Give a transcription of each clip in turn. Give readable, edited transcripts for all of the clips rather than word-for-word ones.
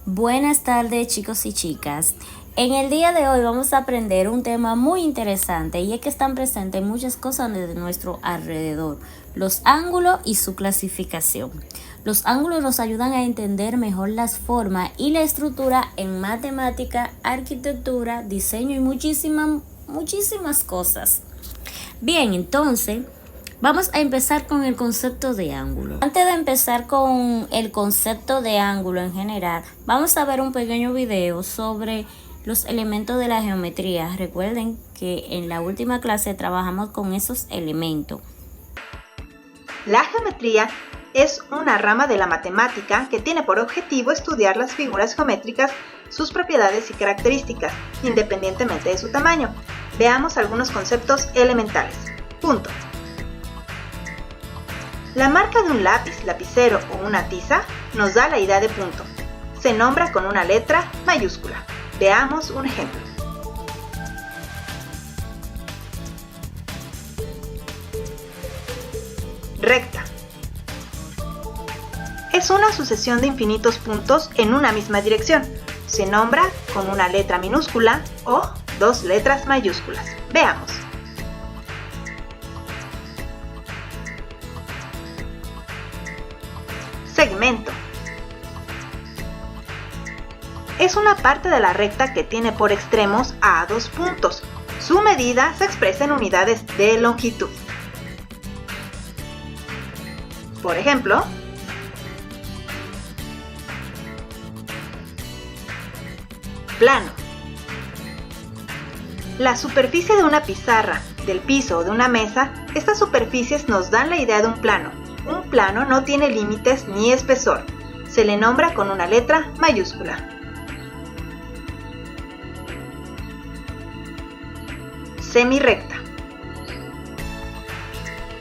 Buenas tardes, chicos y chicas. En el día de hoy vamos a aprender un tema muy interesante y es que están presentes muchas cosas de nuestro alrededor, los ángulos y su clasificación. Los ángulos nos ayudan a entender mejor las formas y la estructura en matemática, arquitectura, diseño y muchísimas cosas. Bien, entonces vamos a empezar con el concepto de ángulo. Antes de empezar con el concepto de ángulo en general, vamos a ver un pequeño video sobre los elementos de la geometría. Recuerden que en la última clase trabajamos con esos elementos. La geometría es una rama de la matemática que tiene por objetivo estudiar las figuras geométricas, sus propiedades y características, independientemente de su tamaño. Veamos algunos conceptos elementales. Punto. La marca de un lápiz, lapicero o una tiza nos da la idea de punto. Se nombra con una letra mayúscula. Veamos un ejemplo. Recta. Es una sucesión de infinitos puntos en una misma dirección. Se nombra con una letra minúscula o dos letras mayúsculas. Veamos. Segmento. Es una parte de la recta que tiene por extremos a dos puntos. Su medida se expresa en unidades de longitud. Por ejemplo, plano. La superficie de una pizarra, del piso o de una mesa, estas superficies nos dan la idea de un plano. Un plano no tiene límites ni espesor. Se le nombra con una letra mayúscula. Semirrecta.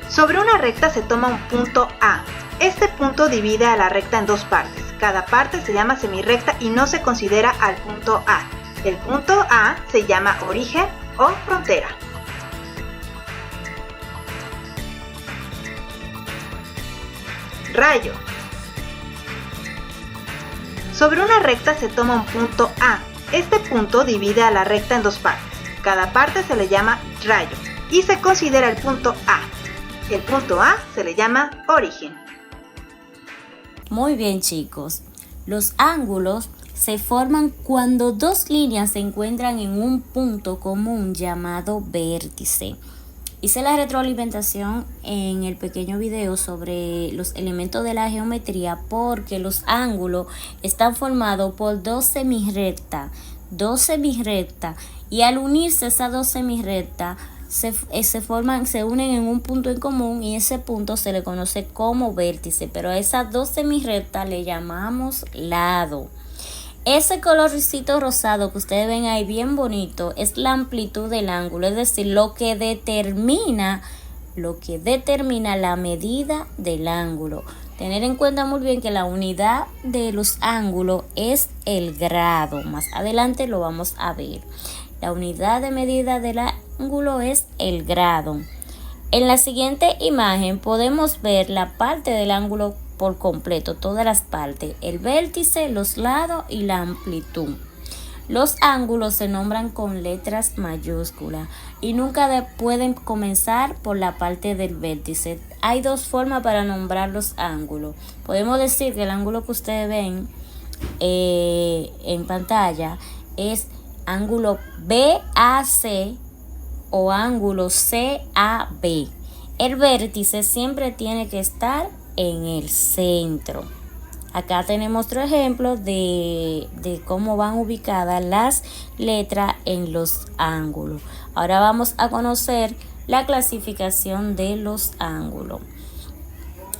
Sobre una recta se toma un punto A. Este punto divide a la recta en dos partes. Cada parte se llama semirrecta y no se considera al punto A. El punto A se llama origen o frontera. Rayo. Sobre una recta se toma un punto A. Este punto divide a la recta en dos partes. Cada parte se le llama rayo y se considera el punto A. El punto A se le llama origen. Muy bien, chicos. Los ángulos se forman cuando dos líneas se encuentran en un punto común llamado vértice. Hice la retroalimentación en el pequeño video sobre los elementos de la geometría porque los ángulos están formados por dos semirrectas y al unirse esas dos semirrectas se unen en un punto en común y ese punto se le conoce como vértice, pero a esas dos semirrectas le llamamos lado. Ese colorcito rosado que ustedes ven ahí bien bonito es la amplitud del ángulo, es decir, lo que determina la medida del ángulo. Tener en cuenta muy bien que la unidad de los ángulos es el grado. Más adelante lo vamos a ver. La unidad de medida del ángulo es el grado. En la siguiente imagen podemos ver la parte del ángulo por completo, todas las partes, el vértice, los lados y la amplitud. Los ángulos se nombran con letras mayúsculas y nunca pueden comenzar por la parte del vértice. Hay dos formas para nombrar los ángulos. Podemos decir que el ángulo que ustedes ven en pantalla es ángulo BAC o ángulo CAB. El vértice siempre tiene que estar en el centro. Acá tenemos otro ejemplo de cómo van ubicadas las letras en los ángulos. Ahora vamos a conocer la clasificación de los ángulos.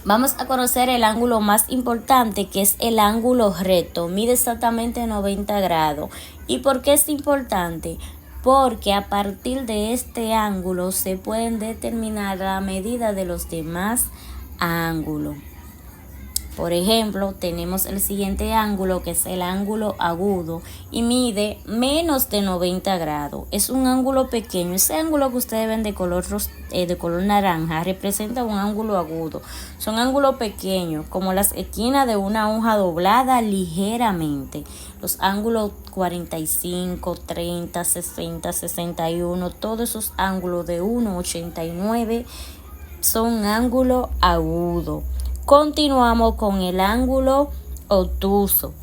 Vamos a conocer el ángulo más importante, que es el ángulo recto. Mide exactamente 90 grados. ¿Y por qué es importante? Porque a partir de este ángulo se pueden determinar la medida de los demás ángulos. Por ejemplo, tenemos el siguiente ángulo, que es el ángulo agudo, y mide menos de 90 grados. Es un ángulo pequeño. Ese ángulo que ustedes ven de color naranja representa un ángulo agudo. Son ángulos pequeños, como las esquinas de una hoja doblada ligeramente. Los ángulos 45, 30, 60, 61, todos esos ángulos de 1,89 son ángulos agudos. Continuamos con el ángulo obtuso.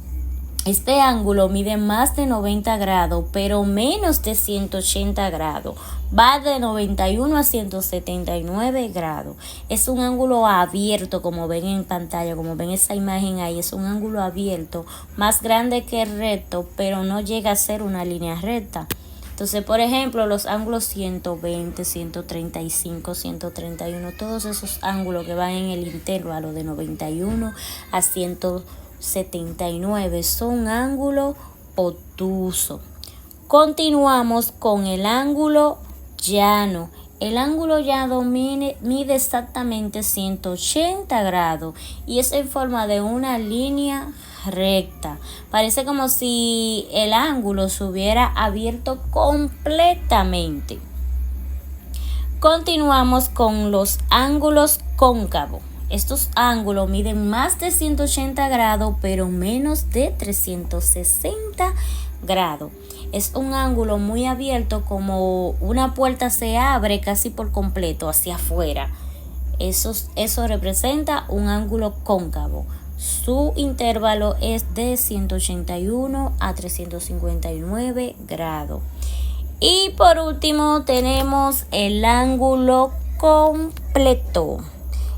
Este ángulo mide más de 90 grados, pero menos de 180 grados. Va de 91 a 179 grados. Es un ángulo abierto, como ven en pantalla, como ven esa imagen ahí. Es un ángulo abierto, más grande que el recto, pero no llega a ser una línea recta. Entonces, por ejemplo, los ángulos 120, 135, 131, todos esos ángulos que van en el intervalo de 91 a 179 son ángulos obtusos. Continuamos con el ángulo llano. El ángulo llano mide exactamente 180 grados y es en forma de una línea recta. Parece como si el ángulo se hubiera abierto completamente. Continuamos con los ángulos cóncavos. Estos ángulos miden más de 180 grados, pero menos de 360 grados. Es un ángulo muy abierto, como una puerta se abre casi por completo hacia afuera. Eso representa un ángulo cóncavo. Su intervalo es de 181 a 359 grados. Y por último tenemos el ángulo completo.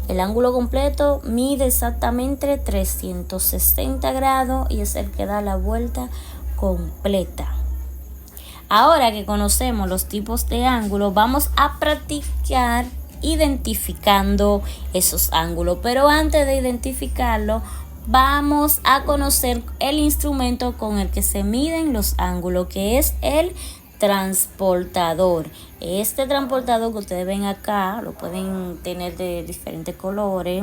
El ángulo completo mide exactamente 360 grados y es el que da la vuelta completa. Ahora que conocemos los tipos de ángulos, vamos a practicar identificando esos ángulos. Pero antes de identificarlo, vamos a conocer el instrumento con el que se miden los ángulos, que es el transportador. Este transportador que ustedes ven acá, lo pueden tener de diferentes colores,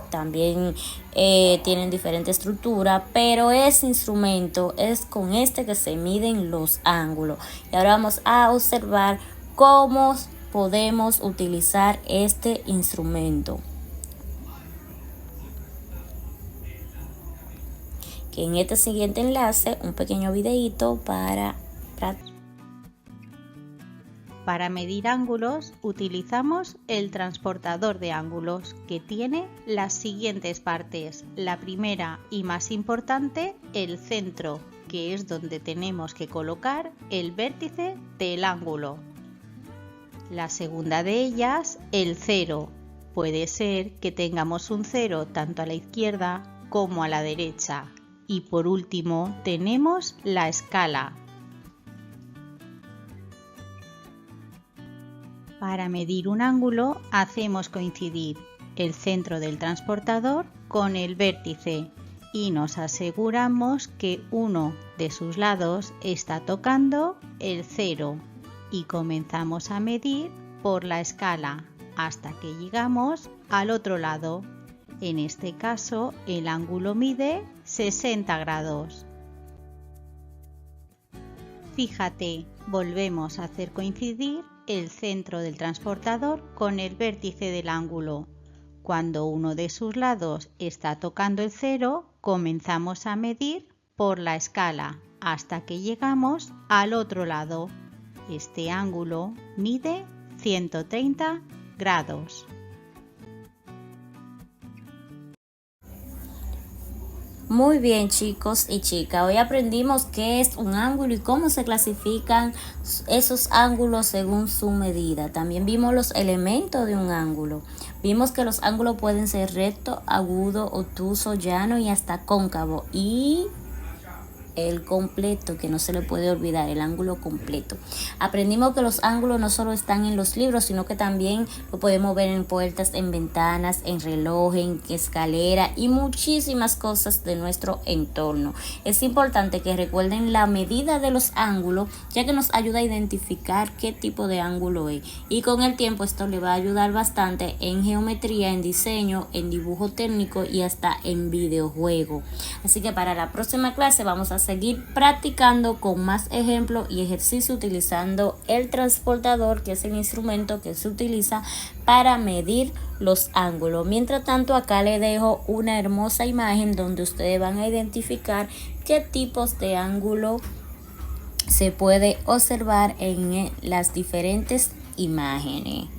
también tienen diferente estructura, pero ese instrumento es con este que se miden los ángulos. Y ahora vamos a observar cómo podemos utilizar este instrumento. Que en este siguiente enlace un pequeño videito para medir ángulos utilizamos el transportador de ángulos, que tiene las siguientes partes. La primera y más importante, el centro, que es donde tenemos que colocar el vértice del ángulo. La segunda de ellas, el cero. Puede ser que tengamos un cero tanto a la izquierda como a la derecha. Y por último tenemos la escala. Para medir un ángulo hacemos coincidir el centro del transportador con el vértice y nos aseguramos que uno de sus lados está tocando el cero y comenzamos a medir por la escala hasta que llegamos al otro lado. En este caso el ángulo mide 60 grados. Fíjate, volvemos a hacer coincidir el centro del transportador con el vértice del ángulo. Cuando uno de sus lados está tocando el cero, comenzamos a medir por la escala hasta que llegamos al otro lado. Este ángulo mide 130 grados. Muy bien, chicos y chicas, hoy aprendimos qué es un ángulo y cómo se clasifican esos ángulos según su medida. También vimos los elementos de un ángulo. Vimos que los ángulos pueden ser recto, agudo, obtuso, llano y hasta cóncavo. Y el completo, que no se le puede olvidar, el ángulo completo. Aprendimos que los ángulos no solo están en los libros, sino que también lo podemos ver en puertas, en ventanas, en reloj, en escalera y muchísimas cosas de nuestro entorno. Es importante que recuerden la medida de los ángulos, ya que nos ayuda a identificar qué tipo de ángulo es, y con el tiempo esto le va a ayudar bastante en geometría, en diseño, en dibujo técnico y hasta en videojuego. Así que para la próxima clase vamos a seguir practicando con más ejemplos y ejercicios utilizando el transportador, que es el instrumento que se utiliza para medir los ángulos. Mientras tanto, acá le dejo una hermosa imagen donde ustedes van a identificar qué tipos de ángulo se puede observar en las diferentes imágenes.